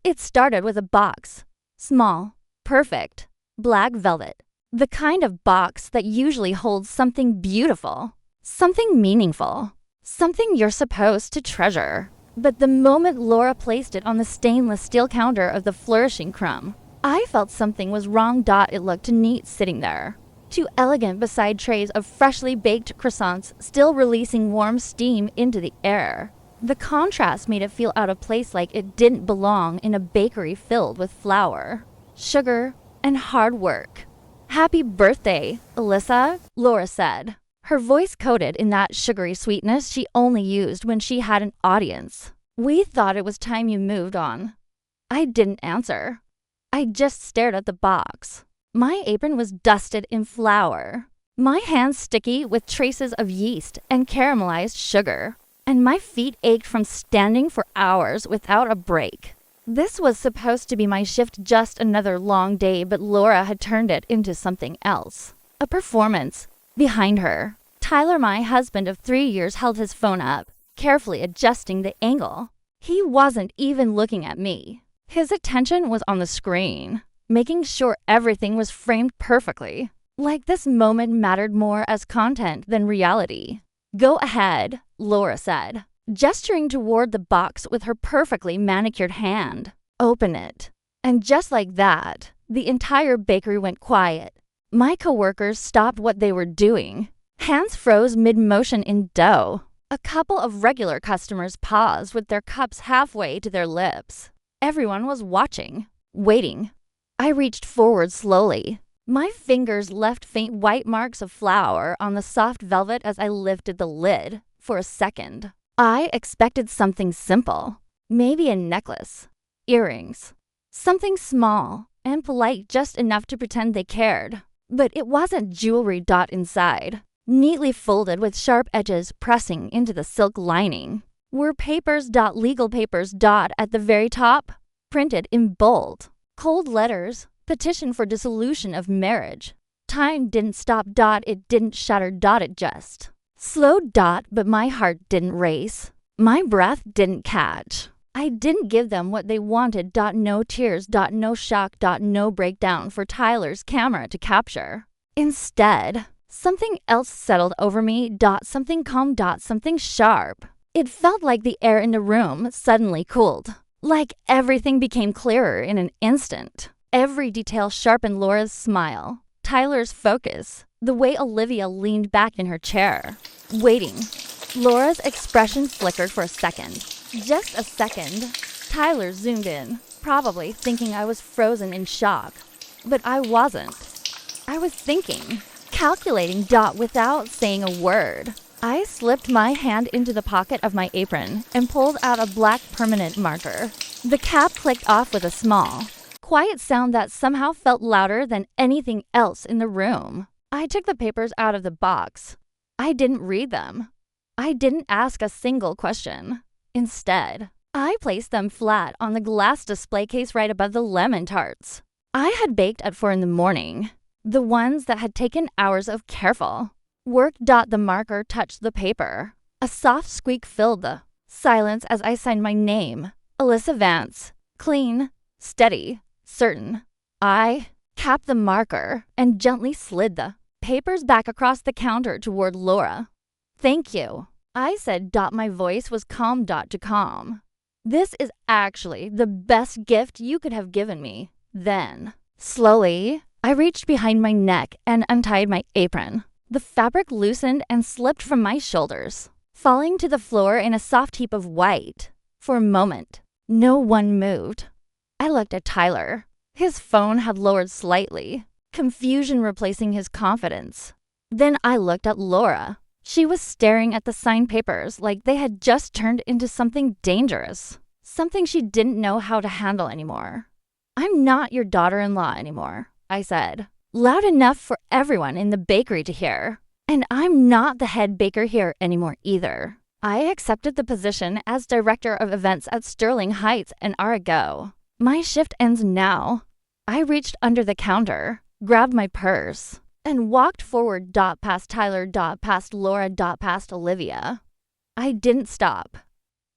It started with a box. Small, perfect, black velvet. The kind of box that usually holds something beautiful, something meaningful, something you're supposed to treasure. But the moment Laura placed it on the stainless steel counter of the Flourishing Crumb, I felt something was wrong. It looked neat sitting there, too elegant beside trays of freshly baked croissants still releasing warm steam into the air. The contrast made it feel out of place, like it didn't belong in a bakery filled with flour, sugar, and hard work. "Happy birthday, Alyssa," Laura said, her voice coated in that sugary sweetness she only used when she had an audience. "We thought it was time you moved on." I didn't answer. I just stared at the box. My apron was dusted in flour, my hands sticky with traces of yeast and caramelized sugar, and my feet ached from standing for hours without a break. This was supposed to be my shift, just another long day, but Laura had turned it into something else. A performance. Behind her, Tyler, my husband of 3 years, held his phone up, carefully adjusting the angle. He wasn't even looking at me. His attention was on the screen, making sure everything was framed perfectly. Like this moment mattered more as content than reality. "Go ahead," Laura said, gesturing toward the box with her perfectly manicured hand. "Open it." And just like that, the entire bakery went quiet. My coworkers stopped what they were doing. Hands froze mid-motion in dough. A couple of regular customers paused with their cups halfway to their lips. Everyone was watching, waiting. I reached forward slowly. My fingers left faint white marks of flour on the soft velvet as I lifted the lid. For a second, I expected something simple. Maybe a necklace, earrings, something small and polite, just enough to pretend they cared. But it wasn't jewelry. Inside, neatly folded with sharp edges pressing into the silk lining, were papers. Legal papers. At the very top, printed in bold, cold letters, petition for dissolution of marriage. Time didn't stop. It didn't shatter. It just slowed. But my heart didn't race. My breath didn't catch. I didn't give them what they wanted. No tears. No shock. No breakdown for Tyler's camera to capture. Instead, something else settled over me. Something calm. Something sharp. It felt like the air in the room suddenly cooled. Like everything became clearer in an instant. Every detail sharpened. Laura's smile, Tyler's focus, the way Olivia leaned back in her chair, waiting. Laura's expression flickered for a second. Just a second. Tyler zoomed in, probably thinking I was frozen in shock. But I wasn't. I was thinking, calculating. Without saying a word, I slipped my hand into the pocket of my apron and pulled out a black permanent marker. The cap clicked off with a small, quiet sound that somehow felt louder than anything else in the room. I took the papers out of the box. I didn't read them. I didn't ask a single question. Instead, I placed them flat on the glass display case right above the lemon tarts I had baked at 4 a.m, the ones that had taken hours of careful work. The marker touched the paper. A soft squeak filled the silence as I signed my name. Alyssa Vance. Clean, steady, certain. I capped the marker and gently slid the papers back across the counter toward Laura. "Thank you," I said. My voice was calm. To calm. "This is actually the best gift you could have given me." Then, slowly, I reached behind my neck and untied my apron. The fabric loosened and slipped from my shoulders, falling to the floor in a soft heap of white. For a moment, no one moved. I looked at Tyler. His phone had lowered slightly, confusion replacing his confidence. Then I looked at Laura. She was staring at the signed papers like they had just turned into something dangerous, something she didn't know how to handle anymore. "I'm not your daughter-in-law anymore," I said, loud enough for everyone in the bakery to hear. "And I'm not the head baker here anymore either." I accepted the position as director of events at Sterling Heights an hour ago. My shift ends now. I reached under the counter, grabbed my purse, and walked forward. Past Tyler. Past Laura. Past Olivia. I didn't stop.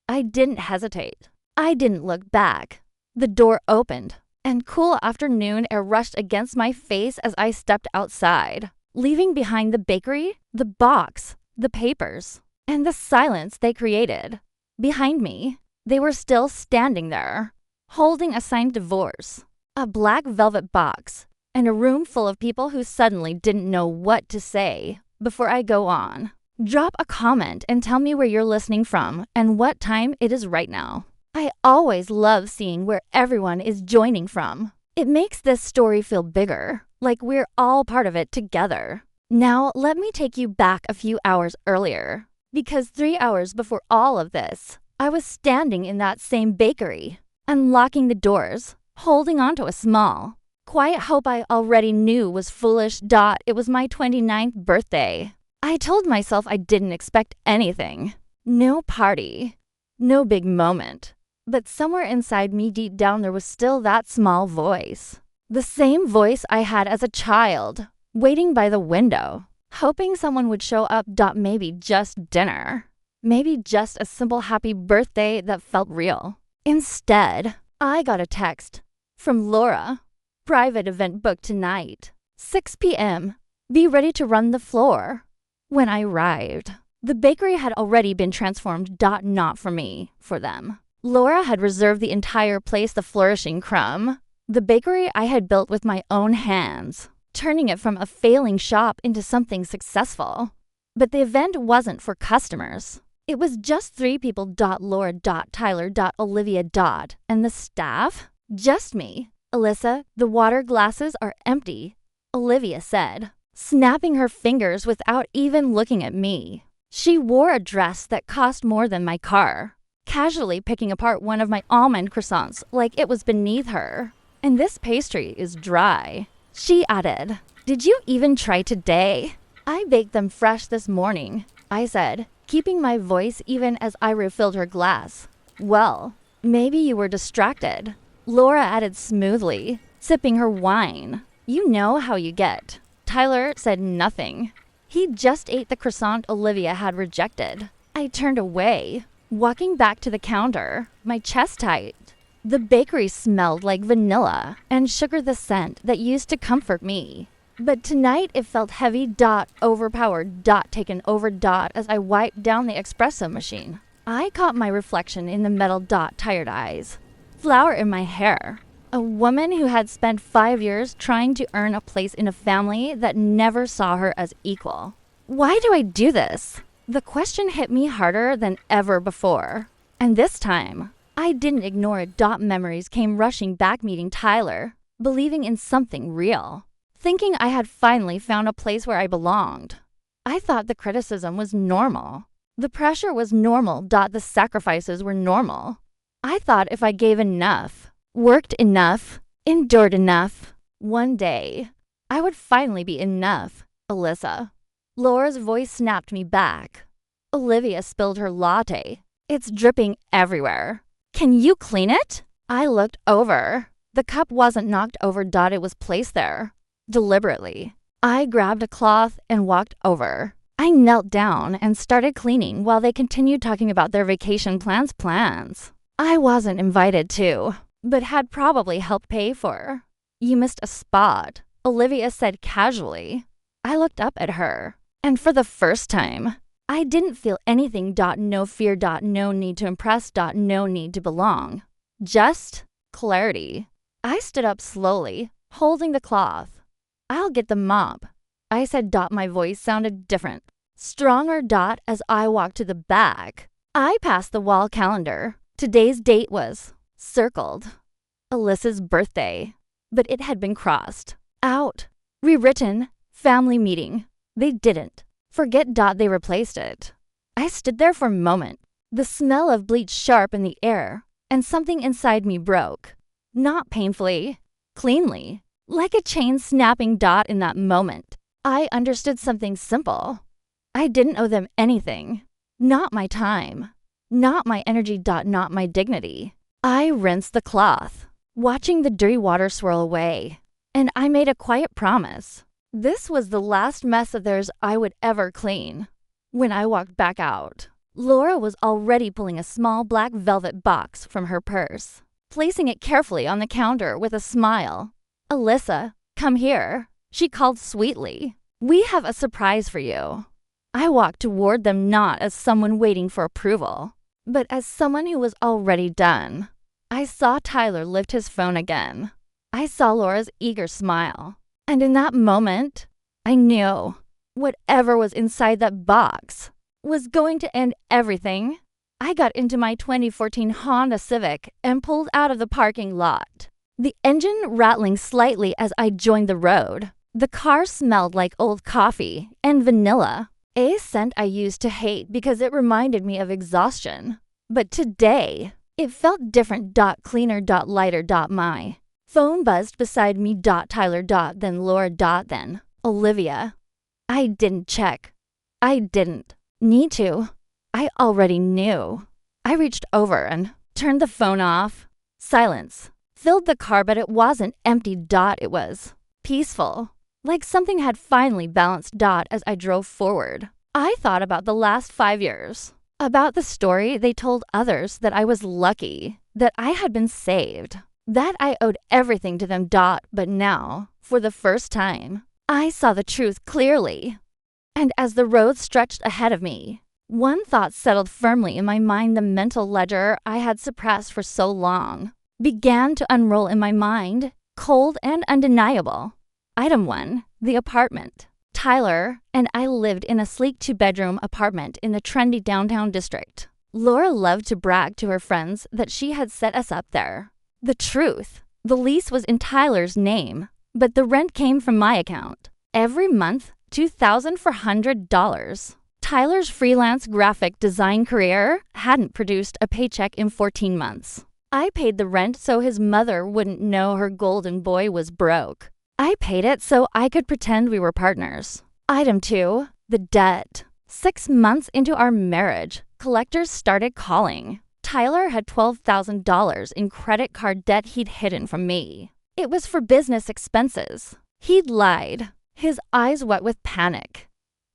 I didn't hesitate. I didn't look back. The door opened, and cool afternoon air rushed against my face as I stepped outside, leaving behind the bakery, the box, the papers, and the silence they created. Behind me, they were still standing there, holding a signed divorce, a black velvet box, and a room full of people who suddenly didn't know what to say. Before I go on, drop a comment and tell me where you're listening from and what time it is right now. I always love seeing where everyone is joining from. It makes this story feel bigger, like we're all part of it together. Now, let me take you back a few hours earlier, because 3 hours before all of this, I was standing in that same bakery, unlocking the doors, holding onto a small, quiet hope I already knew was foolish. It was my 29th birthday. I told myself I didn't expect anything. No party. No big moment. But somewhere inside me, deep down, there was still that small voice. The same voice I had as a child, waiting by the window, hoping someone would show up. Maybe just dinner. Maybe just a simple happy birthday that felt real. Instead, I got a text from Laura. Private event booked tonight, 6 p.m. Be ready to run the floor. When I arrived, the bakery had already been transformed. Not for me, for them. Laura had reserved the entire place, the flourishing crumb, the bakery I had built with my own hands, turning it from a failing shop into something successful. But the event wasn't for customers. It was just 3 people. Laura, Tyler, Olivia, and the staff. Just me. Alyssa, the water glasses are empty, Olivia said, snapping her fingers without even looking at me. She wore a dress that cost more than my car, casually picking apart one of my almond croissants like it was beneath her. And this pastry is dry, she added. Did you even try today? I baked them fresh this morning, I said, keeping my voice even as I refilled her glass. Well, maybe you were distracted, Laura added smoothly, sipping her wine. You know how you get. Tyler said nothing. He just ate the croissant Olivia had rejected. I turned away, walking back to the counter, my chest tight. The bakery smelled like vanilla and sugar, the scent that used to comfort me. But tonight it felt heavy. Overpowered. Taken over. As I wiped down the espresso machine, I caught my reflection in the metal. Tired eyes. Flour in my hair. A woman who had spent 5 years trying to earn a place in a family that never saw her as equal. Why do I do this? The question hit me harder than ever before. And this time, I didn't ignore it. Memories came rushing back, meeting Tyler, believing in something real, thinking I had finally found a place where I belonged. I thought the criticism was normal. The pressure was normal. The sacrifices were normal. I thought if I gave enough, worked enough, endured enough, one day, I would finally be enough. Alyssa. Laura's voice snapped me back. Olivia spilled her latte. It's dripping everywhere. Can you clean it? I looked over. The cup wasn't knocked over. It was placed there, deliberately. I grabbed a cloth and walked over. I knelt down and started cleaning while they continued talking about their vacation plans. I wasn't invited to, but had probably helped pay for. You missed a spot, Olivia said casually. I looked up at her, and for the first time, I didn't feel anything. No fear. No need to impress. No need to belong. Just clarity. I stood up slowly, holding the cloth. I'll get the mop, I said. My voice sounded different, stronger. As I walked to the back, I passed the wall calendar. Today's date was circled. Alyssa's birthday. But it had been crossed out, rewritten, family meeting. They didn't forget. They replaced it. I stood there for a moment, the smell of bleach sharp in the air, and something inside me broke. Not painfully, cleanly, like a chain snapping. In that moment, I understood something simple. I didn't owe them anything. Not my time. Not my energy. Not my dignity. I rinsed the cloth, watching the dirty water swirl away, and I made a quiet promise. This was the last mess of theirs I would ever clean. When I walked back out, Laura was already pulling a small black velvet box from her purse. placing it carefully on the counter with a smile. "Alyssa, come here," she called sweetly. "We have a surprise for you." I walked toward them not as someone waiting for approval, but as someone who was already done. I saw Tyler lift his phone again. I saw Laura's eager smile. And in that moment, I knew whatever was inside that box was going to end everything. I got into my 2014 Honda Civic and pulled out of the parking lot, the engine rattling slightly as I joined the road. The car smelled like old coffee and vanilla, a scent I used to hate because it reminded me of exhaustion. But today, it felt different. Cleaner. Lighter. My phone buzzed beside me. Tyler. Then Laura. Then Olivia. I didn't check. I didn't need to. I already knew. I reached over and turned the phone off. Silence filled the car, but it wasn't empty. It was peaceful, like something had finally balanced. As I drove forward, I thought about the last 5 years, about the story they told others that I was lucky, that I had been saved, that I owed everything to them. But now, for the first time, I saw the truth clearly. And as the road stretched ahead of me, one thought settled firmly in my mind. The mental ledger I had suppressed for so long began to unroll in my mind, cold and undeniable. Item 1, the apartment. Tyler and I lived in a sleek 2-bedroom apartment in the trendy downtown district. Laura loved to brag to her friends that she had set us up there. The truth, the lease was in Tyler's name, but the rent came from my account. Every month, $2,400. Tyler's freelance graphic design career hadn't produced a paycheck in 14 months. I paid the rent so his mother wouldn't know her golden boy was broke. I paid it so I could pretend we were partners. Item 2, the debt. 6 months into our marriage, collectors started calling. Tyler had $12,000 in credit card debt he'd hidden from me. It was for business expenses. He'd lied, his eyes wet with panic.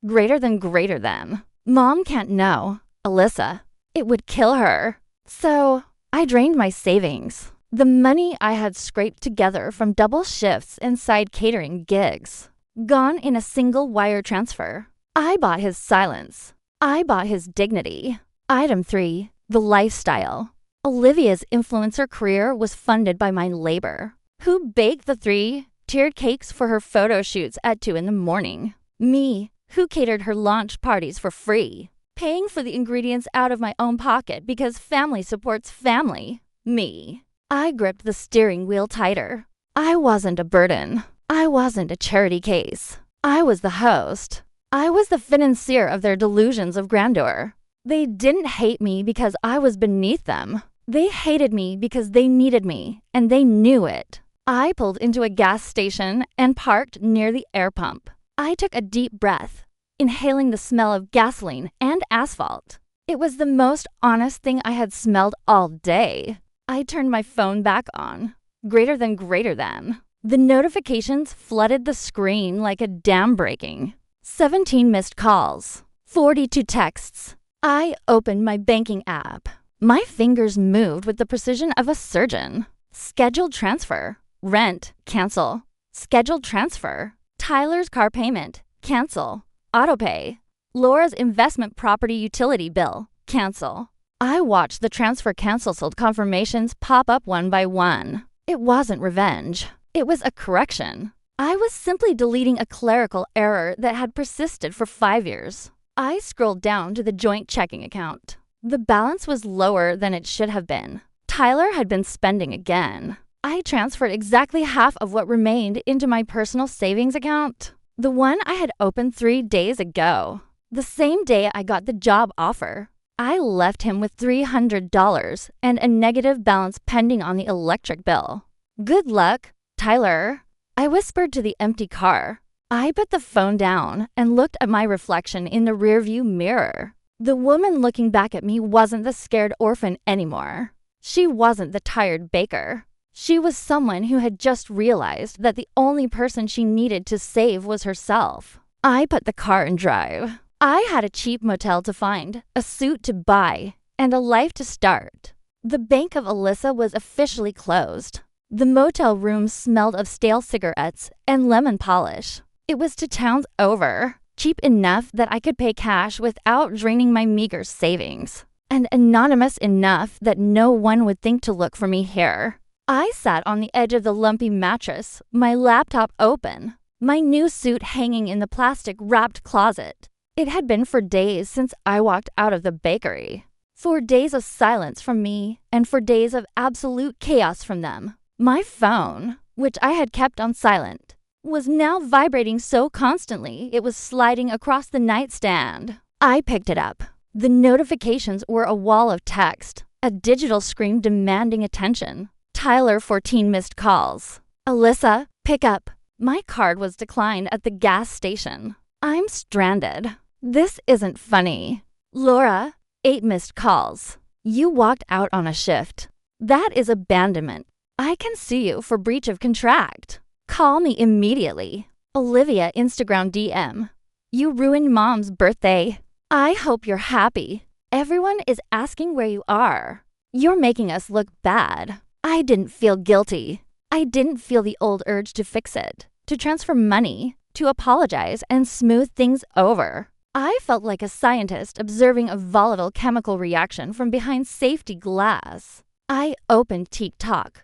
Greater than. Mom can't know. Alyssa. It would kill her. So I drained my savings. The money I had scraped together from double shifts and side catering gigs. Gone in a single wire transfer. I bought his silence. I bought his dignity. Item 3, the lifestyle. Olivia's influencer career was funded by my labor. Who baked the 3-tiered cakes for her photo shoots at 2 in the morning? Me. Who catered her launch parties for free? Paying for the ingredients out of my own pocket because family supports family. Me. I gripped the steering wheel tighter. I wasn't a burden. I wasn't a charity case. I was the host. I was the financier of their delusions of grandeur. They didn't hate me because I was beneath them. They hated me because they needed me, and they knew it. I pulled into a gas station and parked near the air pump. I took a deep breath, inhaling the smell of gasoline and asphalt. It was the most honest thing I had smelled all day. I turned my phone back on. Greater than. The notifications flooded the screen like a dam breaking. 17 missed calls. 42 texts. I opened my banking app. My fingers moved with the precision of a surgeon. Scheduled transfer. Rent. Cancel. Scheduled transfer. Tyler's car payment. Cancel. Autopay. Laura's investment property utility bill. Cancel. I watched the transfer canceled confirmations pop up one by one. It wasn't revenge. It was a correction. I was simply deleting a clerical error that had persisted for 5 years. I scrolled down to the joint checking account. The balance was lower than it should have been. Tyler had been spending again. I transferred exactly half of what remained into my personal savings account, the one I had opened 3 days ago, the same day I got the job offer. I left him with $300 and a negative balance pending on the electric bill. Good luck, Tyler, I whispered to the empty car. I put the phone down and looked at my reflection in the rearview mirror. The woman looking back at me wasn't the scared orphan anymore. She wasn't the tired baker. She was someone who had just realized that the only person she needed to save was herself. I put the car in drive. I had a cheap motel to find, a suit to buy, and a life to start. The Bank of Alyssa was officially closed. The motel room smelled of stale cigarettes and lemon polish. It was 2 towns over, cheap enough that I could pay cash without draining my meager savings, and anonymous enough that no one would think to look for me here. I sat on the edge of the lumpy mattress, my laptop open, my new suit hanging in the plastic-wrapped closet. It had been for days since I walked out of the bakery. 4 days of silence from me, and 4 days of absolute chaos from them. My phone, which I had kept on silent, was now vibrating so constantly it was sliding across the nightstand. I picked it up. The notifications were a wall of text, a digital screen demanding attention. Tyler 14 missed calls. Alyssa, pick up. My card was declined at the gas station. I'm stranded. This isn't funny. Laura, 8 missed calls. You walked out on a shift. That is abandonment. I can sue you for breach of contract. Call me immediately. Olivia Instagram DM. You ruined Mom's birthday. I hope you're happy. Everyone is asking where you are. You're making us look bad. I didn't feel guilty. I didn't feel the old urge to fix it, to transfer money, to apologize and smooth things over. I felt like a scientist observing a volatile chemical reaction from behind safety glass. I opened TikTok.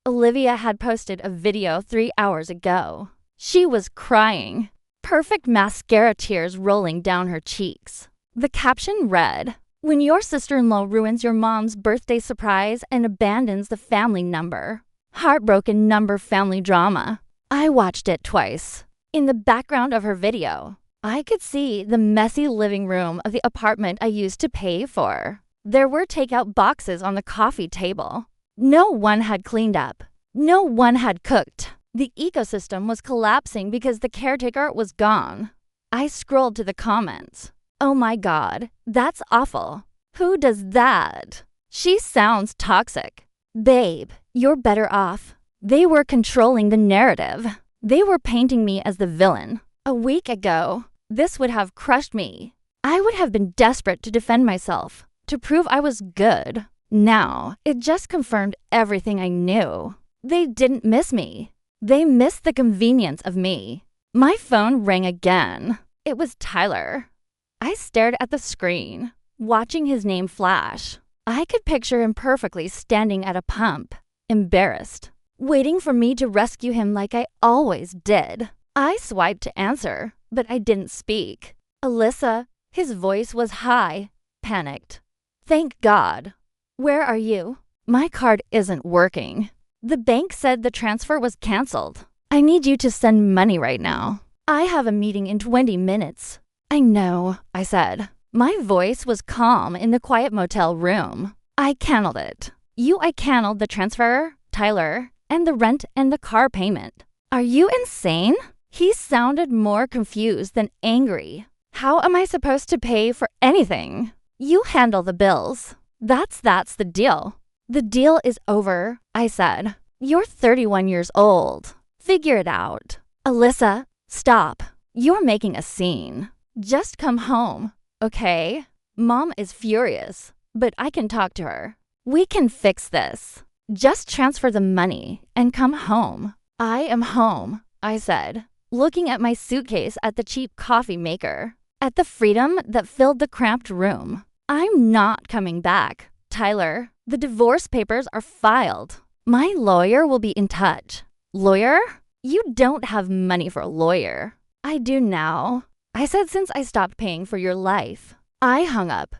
Olivia had posted a video 3 hours ago. She was crying, perfect mascara tears rolling down her cheeks. The caption read, "When your sister-in-law ruins your mom's birthday surprise and abandons the family number. Heartbroken number family drama." I watched it twice. In the background of her video, I could see the messy living room of the apartment I used to pay for. There were takeout boxes on the coffee table. No one had cleaned up. No one had cooked. The ecosystem was collapsing because the caretaker was gone. I scrolled to the comments. Oh my God, that's awful. Who does that? She sounds toxic. Babe, you're better off. They were controlling the narrative. They were painting me as the villain. A week ago, this would have crushed me. I would have been desperate to defend myself, to prove I was good. Now, it just confirmed everything I knew. They didn't miss me. They missed the convenience of me. My phone rang again. It was Tyler. I stared at the screen, watching his name flash. I could picture him perfectly standing at a pump, embarrassed, waiting for me to rescue him like I always did. I swiped to answer, but I didn't speak. Alyssa, his voice was high, panicked. Thank God. Where are you? My card isn't working. The bank said the transfer was canceled. I need you to send money right now. I have a meeting in 20 minutes. I know, I said. My voice was calm in the quiet motel room. I canned it. I canned the transfer, Tyler, and the rent and the car payment. Are you insane? He sounded more confused than angry. How am I supposed to pay for anything? You handle the bills. That's the deal. The deal is over, I said. You're 31 years old. Figure it out. Alyssa, stop. You're making a scene. Just come home, okay? Mom is furious, but I can talk to her. We can fix this. Just transfer the money and come home. I am home, I said, looking at my suitcase at the cheap coffee maker, at the freedom that filled the cramped room. I'm not coming back, Tyler. The divorce papers are filed. My lawyer will be in touch. Lawyer? You don't have money for a lawyer. I do now. I said since I stopped paying for your life. I hung up.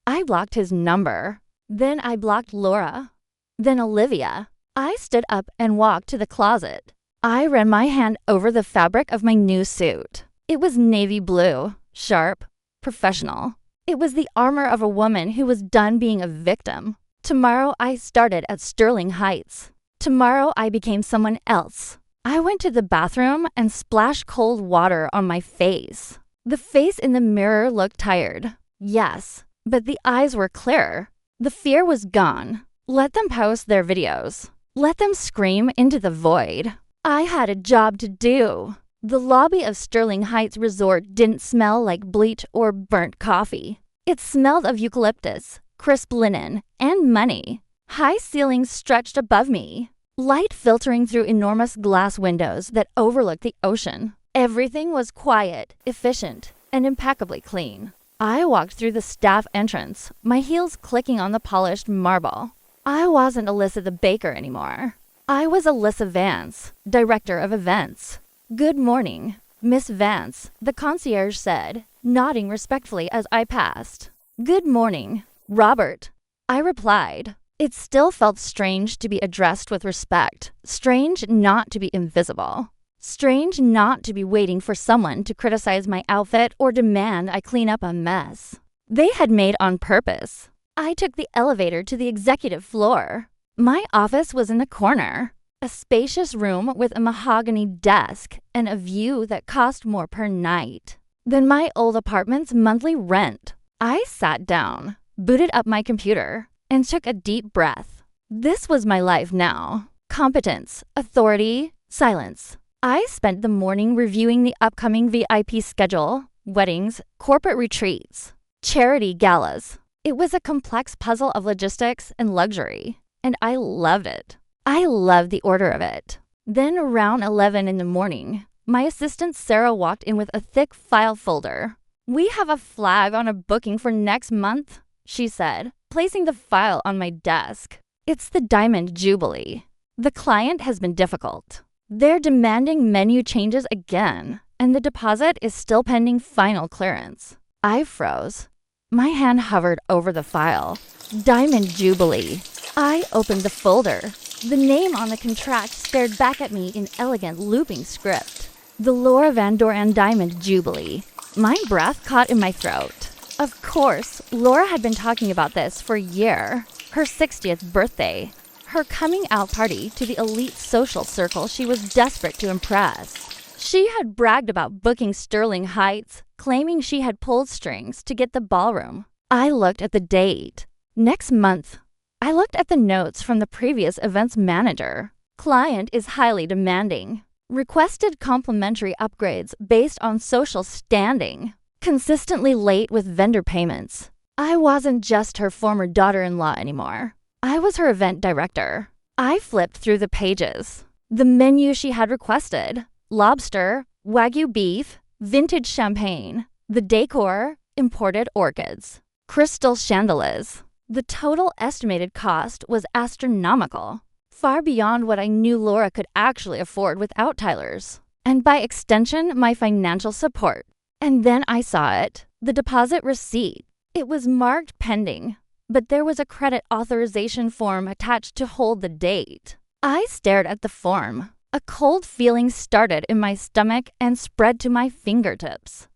I blocked his number. Then I blocked Laura. Then Olivia. I stood up and walked to the closet. I ran my hand over the fabric of my new suit. It was navy blue, sharp, professional. It was the armor of a woman who was done being a victim. Tomorrow I started at Sterling Heights. Tomorrow I became someone else. I went to the bathroom and splashed cold water on my face. The face in the mirror looked tired. Yes, but the eyes were clear. The fear was gone. Let them post their videos. Let them scream into the void. I had a job to do. The lobby of Sterling Heights Resort didn't smell like bleach or burnt coffee. It smelled of eucalyptus, crisp linen, and money. High ceilings stretched above me, light filtering through enormous glass windows that overlooked the ocean. Everything was quiet, efficient, and impeccably clean. I walked through the staff entrance, my heels clicking on the polished marble. I wasn't Alyssa the baker anymore. I was Alyssa Vance, director of events. "Good morning, Miss Vance," the concierge said, nodding respectfully as I passed. "Good morning, Robert," I replied. It still felt strange to be addressed with respect, strange not to be invisible, strange not to be waiting for someone to criticize my outfit or demand I clean up a mess they had made on purpose. I took the elevator to the executive floor. My office was in the corner, a spacious room with a mahogany desk and a view that cost more per night than my old apartment's monthly rent. I sat down, booted up my computer, and took a deep breath. This was my life now. Competence, authority, silence. I spent the morning reviewing the upcoming VIP schedule, weddings, corporate retreats, charity galas. It was a complex puzzle of logistics and luxury, and I loved it. I loved the order of it. Then around 11 in the morning, my assistant Sarah walked in with a thick file folder. "We have a flag on a booking for next month," she said, placing the file on my desk. "It's the Diamond Jubilee. The client has been difficult. They're demanding menu changes again, and the deposit is still pending final clearance." I froze. My hand hovered over the file. Diamond Jubilee. I opened the folder. The name on the contract stared back at me in elegant looping script. The Laura Van Doren Diamond Jubilee. My breath caught in my throat. Of course, Laura had been talking about this for a year. Her 60th birthday. Her coming out party to the elite social circle she was desperate to impress. She had bragged about booking Sterling Heights, claiming she had pulled strings to get the ballroom. I looked at the date. Next month. I looked at the notes from the previous events manager. Client is highly demanding. Requested complimentary upgrades based on social standing. Consistently late with vendor payments. I wasn't just her former daughter-in-law anymore. I was her event director. I flipped through the pages. The menu she had requested. Lobster, Wagyu beef, vintage champagne. The decor, imported orchids. Crystal chandeliers. The total estimated cost was astronomical. Far beyond what I knew Laura could actually afford without Tyler's. And by extension, my financial support. And then I saw it. The deposit receipt. It was marked pending, but there was a credit authorization form attached to hold the date. I stared at the form. A cold feeling started in my stomach and spread to my fingertips.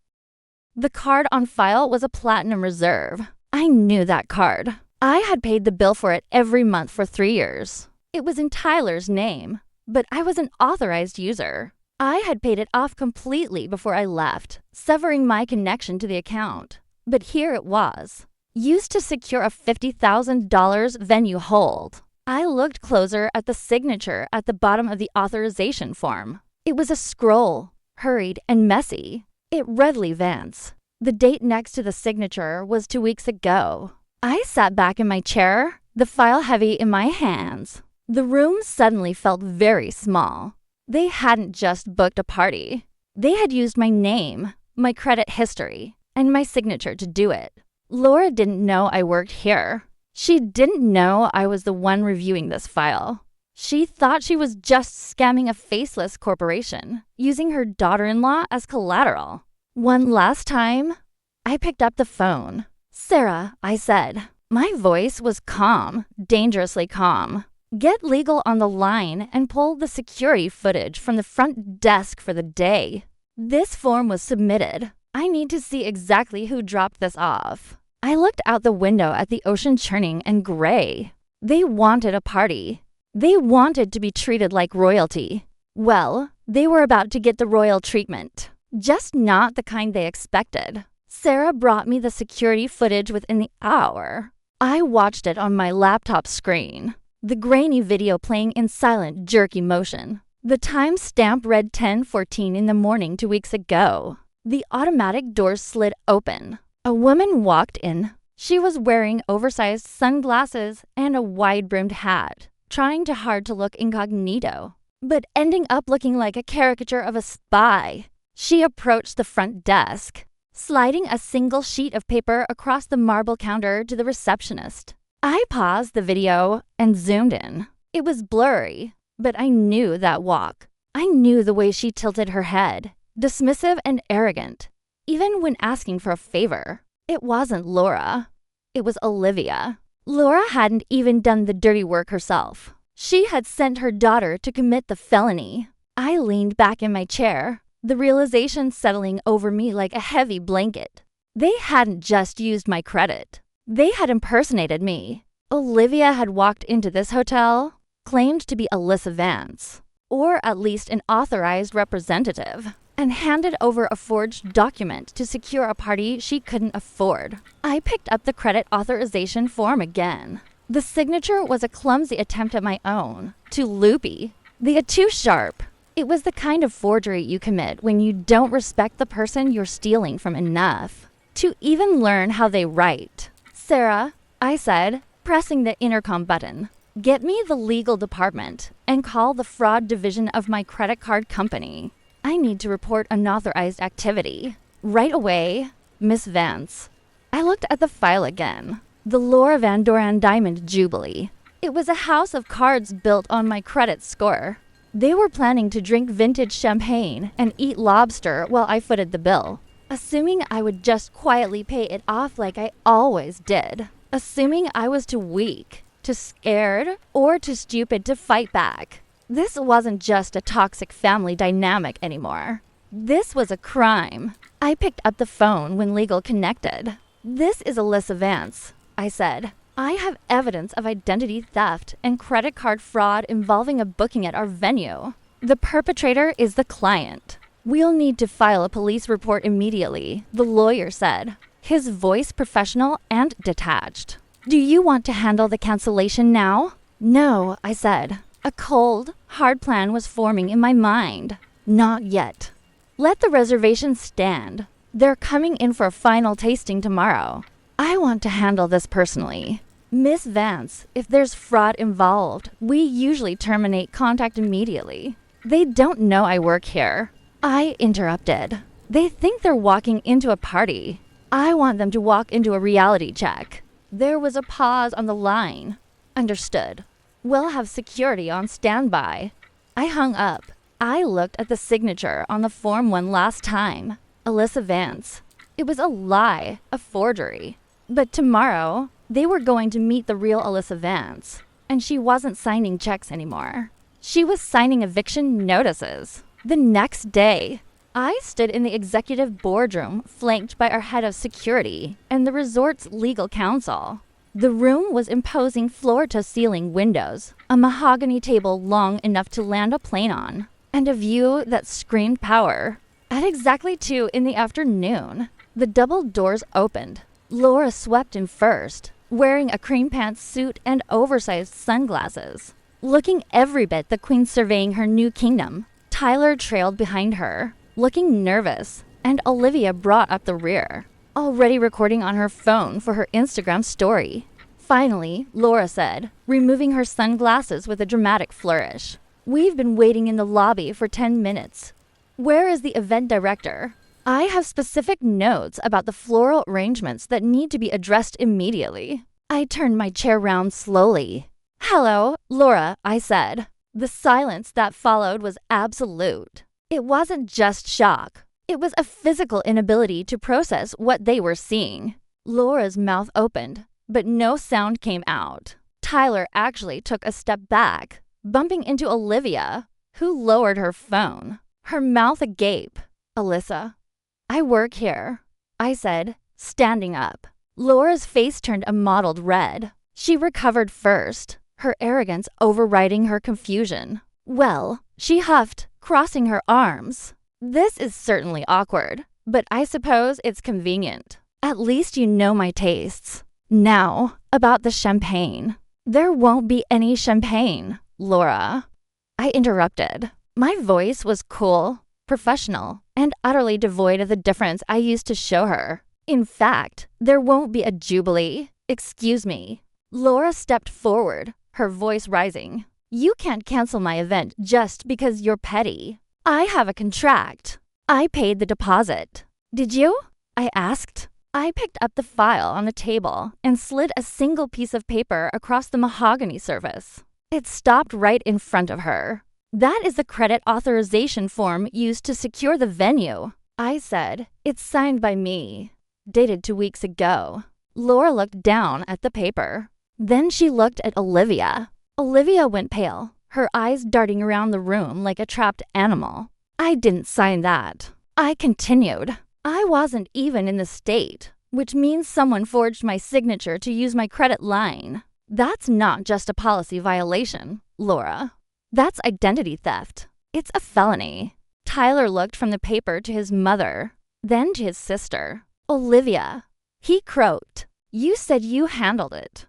The card on file was a platinum reserve. I knew that card. I had paid the bill for it every month for 3 years. It was in Tyler's name, but I was an authorized user. I had paid it off completely before I left, severing my connection to the account. But here it was, used to secure a $50,000 venue hold. I looked closer at the signature at the bottom of the authorization form. It was a scroll, hurried and messy. It read Lee Vance. The date next to the signature was 2 weeks ago. I sat back in my chair, the file heavy in my hands. The room suddenly felt very small. They hadn't just booked a party. They had used my name, my credit history, and my signature to do it. Laura didn't know I worked here. She didn't know I was the one reviewing this file. She thought she was just scamming a faceless corporation, using her daughter-in-law as collateral. One last time, I picked up the phone. "Sarah," I said. My voice was calm, dangerously calm. "Get legal on the line and pull the security footage from the front desk for the day. This form was submitted. I need to see exactly who dropped this off." I looked out the window at the ocean churning and gray. They wanted a party. They wanted to be treated like royalty. Well, they were about to get the royal treatment, just not the kind they expected. Sarah brought me the security footage within the hour. I watched it on my laptop screen, the grainy video playing in silent, jerky motion. The time stamp read 10:14 in the morning 2 weeks ago. The automatic doors slid open. A woman walked in, She was wearing oversized sunglasses and a wide-brimmed hat, trying too hard to look incognito, but ending up looking like a caricature of a spy. She approached the front desk, sliding a single sheet of paper across the marble counter to the receptionist. I paused the video and zoomed in. It was blurry, but I knew that walk. I knew the way she tilted her head, dismissive and arrogant, even when asking for a favor. It wasn't Laura. It was Olivia. Laura hadn't even done the dirty work herself. She had sent her daughter to commit the felony. I leaned back in my chair, the realization settling over me like a heavy blanket. They hadn't just used my credit. They had impersonated me. Olivia had walked into this hotel, claimed to be Alyssa Vance, or at least an authorized representative, and handed over a forged document to secure a party she couldn't afford. I picked up the credit authorization form again. The signature was a clumsy attempt at my own, too loopy, too sharp. It was the kind of forgery you commit when you don't respect the person you're stealing from enough to even learn how they write. "Sarah," I said, pressing the intercom button, "get me the legal department and call the fraud division of my credit card company. I need to report unauthorized activity. Right away, Miss Vance." I looked at the file again. The Laura Van Doren Diamond Jubilee. It was a house of cards built on my credit score. They were planning to drink vintage champagne and eat lobster while I footed the bill, assuming I would just quietly pay it off like I always did, assuming I was too weak, too scared, or too stupid to fight back. This wasn't just a toxic family dynamic anymore. This was a crime. I picked up the phone when legal connected. "This is Alyssa Vance," I said. "I have evidence of identity theft and credit card fraud involving a booking at our venue. The perpetrator is the client. We'll need to file a police report immediately," the lawyer said, his voice professional and detached. "Do you want to handle the cancellation now?" "No," I said. A cold, hard plan was forming in my mind. "Not yet. Let the reservation stand. They're coming in for a final tasting tomorrow. I want to handle this personally. Miss Vance, if there's fraud involved, we usually terminate contact immediately. They don't know I work here." I interrupted. "They think they're walking into a party. I want them to walk into a reality check." There was a pause on the line. "Understood. We'll have security on standby." I hung up. I looked at the signature on the form one last time. Alyssa Vance. It was a lie, a forgery. But tomorrow, they were going to meet the real Alyssa Vance, and she wasn't signing checks anymore. She was signing eviction notices. The next day, I stood in the executive boardroom flanked by our head of security and the resort's legal counsel. The room was imposing floor-to-ceiling windows, a mahogany table long enough to land a plane on, and a view that screamed power. At exactly 2 in the afternoon, the double doors opened. Laura swept in first, wearing a cream pants suit and oversized sunglasses. Looking every bit the queen surveying her new kingdom, Tyler trailed behind her, looking nervous, and Olivia brought up the rear, already recording on her phone for her Instagram story. Finally, Laura said, removing her sunglasses with a dramatic flourish, "We've been waiting in the lobby for 10 minutes. Where is the event director? I have specific notes about the floral arrangements that need to be addressed immediately." I turned my chair round slowly. "Hello, Laura," I said. The silence that followed was absolute. It wasn't just shock. It was a physical inability to process what they were seeing. Laura's mouth opened, but no sound came out. Tyler actually took a step back, bumping into Olivia, who lowered her phone, her mouth agape. "Alyssa, I work here," I said, standing up. Laura's face turned a mottled red. She recovered first, her arrogance overriding her confusion. "Well," she huffed, crossing her arms. "This is certainly awkward, but I suppose it's convenient. At least you know my tastes. Now, about the champagne." "There won't be any champagne, Laura," I interrupted. My voice was cool, professional, and utterly devoid of the difference I used to show her. In fact, there won't be a jubilee. Excuse me. Laura stepped forward, her voice rising. You can't cancel my event just because you're petty. I have a contract. I paid the deposit. Did you? I asked. I picked up the file on the table and slid a single piece of paper across the mahogany surface. It stopped right in front of her. That is the credit authorization form used to secure the venue. I said, it's signed by me. Dated 2 weeks ago. Laura looked down at the paper. Then she looked at Olivia. Olivia went pale, her eyes darting around the room like a trapped animal. I didn't sign that. I continued. I wasn't even in the state, which means someone forged my signature to use my credit line. That's not just a policy violation, Laura. That's identity theft. It's a felony. Tyler looked from the paper to his mother, then to his sister. Olivia. He croaked. You said you handled it.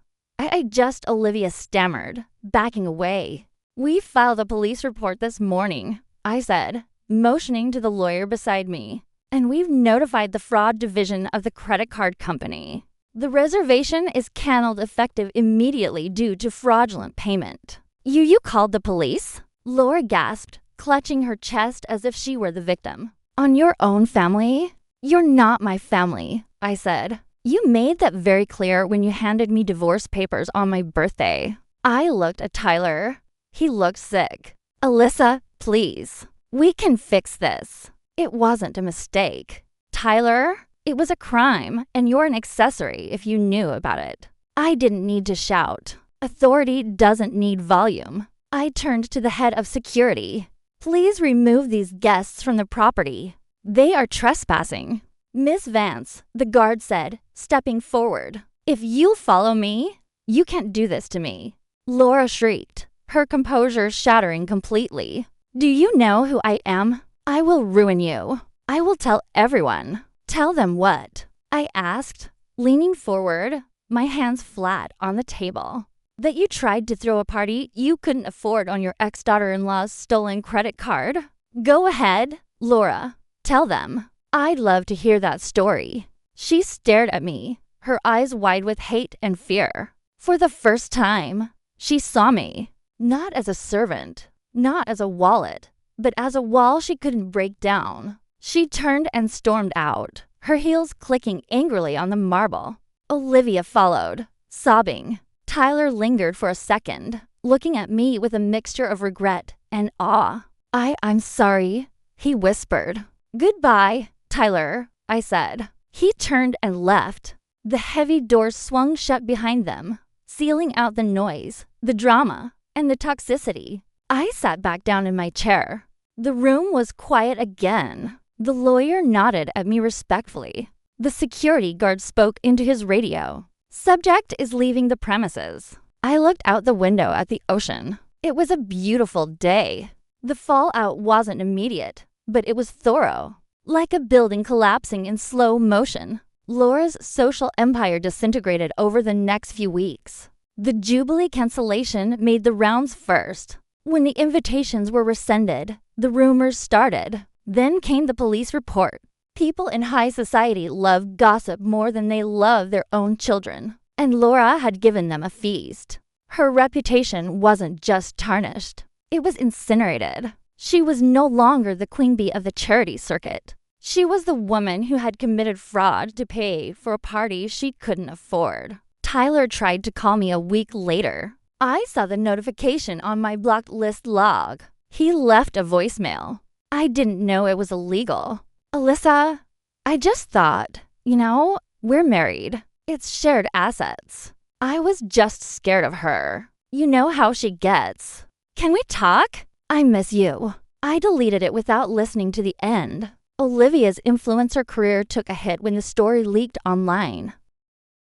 Olivia stammered, backing away. We filed a police report this morning, I said, motioning to the lawyer beside me. And we've notified the fraud division of the credit card company. The reservation is canceled effective immediately due to fraudulent payment. You called the police? Laura gasped, clutching her chest as if she were the victim. On your own family? You're not my family, I said. You made that very clear when you handed me divorce papers on my birthday. I looked at Tyler. He looked sick. Alyssa, please. We can fix this. It wasn't a mistake. Tyler, it was a crime, and you're an accessory if you knew about it. I didn't need to shout. Authority doesn't need volume. I turned to the head of security. Please remove these guests from the property. They are trespassing. Miss Vance, the guard said, stepping forward. If you'll follow me, you can't do this to me. Laura shrieked, her composure shattering completely. Do you know who I am? I will ruin you. I will tell everyone. Tell them what? I asked, leaning forward, my hands flat on the table. That you tried to throw a party you couldn't afford on your ex-daughter-in-law's stolen credit card? Go ahead, Laura. Tell them. I'd love to hear that story. She stared at me, her eyes wide with hate and fear. For the first time, she saw me, not as a servant, not as a wallet, but as a wall she couldn't break down. She turned and stormed out, her heels clicking angrily on the marble. Olivia followed, sobbing. Tyler lingered for a second, looking at me with a mixture of regret and awe. I'm sorry, he whispered. Goodbye, Tyler, I said. He turned and left. The heavy doors swung shut behind them, sealing out the noise, the drama, and the toxicity. I sat back down in my chair. The room was quiet again. The lawyer nodded at me respectfully. The security guard spoke into his radio. Subject is leaving the premises. I looked out the window at the ocean. It was a beautiful day. The fallout wasn't immediate, but it was thorough. Like a building collapsing in slow motion, Laura's social empire disintegrated over the next few weeks. The Jubilee cancellation made the rounds first. When the invitations were rescinded, the rumors started. Then came the police report. People in high society love gossip more than they love their own children, and Laura had given them a feast. Her reputation wasn't just tarnished, it was incinerated. She was no longer the queen bee of the charity circuit. She was the woman who had committed fraud to pay for a party she couldn't afford. Tyler tried to call me a week later. I saw the notification on my blocked list log. He left a voicemail. I didn't know it was illegal. Alyssa, I just thought, we're married. It's shared assets. I was just scared of her. You know how she gets. Can we talk? I miss you. I deleted it without listening to the end. Olivia's influencer career took a hit when the story leaked online.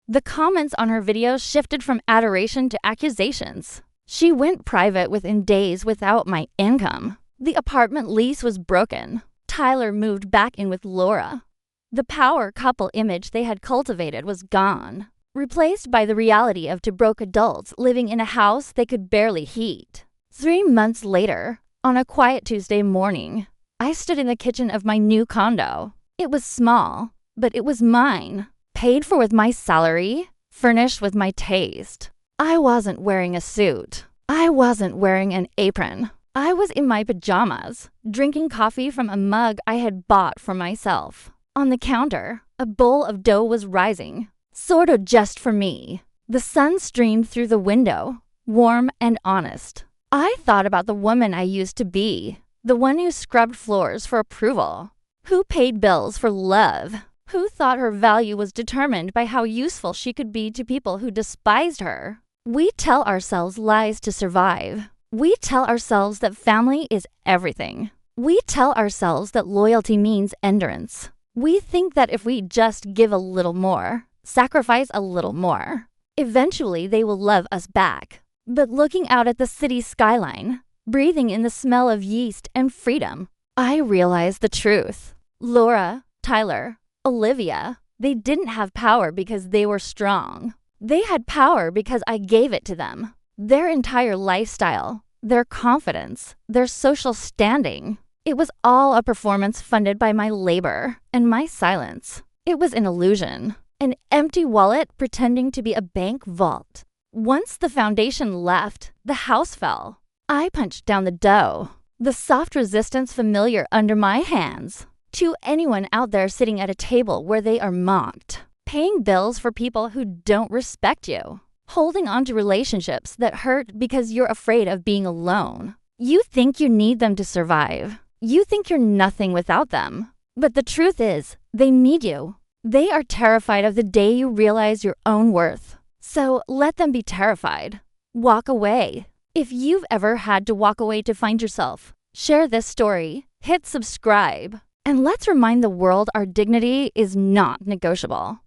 The comments on her videos shifted from adoration to accusations. She went private within days without my income. The apartment lease was broken. Tyler moved back in with Laura. The power couple image they had cultivated was gone, replaced by the reality of two broke adults living in a house they could barely heat. 3 months later, on a quiet Tuesday morning, I stood in the kitchen of my new condo. It was small, but it was mine. Paid for with my salary, furnished with my taste. I wasn't wearing a suit. I wasn't wearing an apron. I was in my pajamas, drinking coffee from a mug I had bought for myself. On the counter, a bowl of dough was rising, sort of just for me. The sun streamed through the window, warm and honest. I thought about the woman I used to be, the one who scrubbed floors for approval, who paid bills for love, who thought her value was determined by how useful she could be to people who despised her. We tell ourselves lies to survive. We tell ourselves that family is everything. We tell ourselves that loyalty means endurance. We think that if we just give a little more, sacrifice a little more, eventually they will love us back. But looking out at the city skyline, breathing in the smell of yeast and freedom, I realized the truth. Laura, Tyler, Olivia, they didn't have power because they were strong. They had power because I gave it to them. Their entire lifestyle, their confidence, their social standing. It was all a performance funded by my labor and my silence. It was an illusion, an empty wallet pretending to be a bank vault. Once the foundation left, the house fell. I punched down the dough, the soft resistance familiar under my hands. To anyone out there sitting at a table where they are mocked, paying bills for people who don't respect you, holding on to relationships that hurt because you're afraid of being alone. You think you need them to survive. You think you're nothing without them. But the truth is, they need you. They are terrified of the day you realize your own worth. So let them be terrified. Walk away. If you've ever had to walk away to find yourself, share this story, hit subscribe, and let's remind the world our dignity is not negotiable.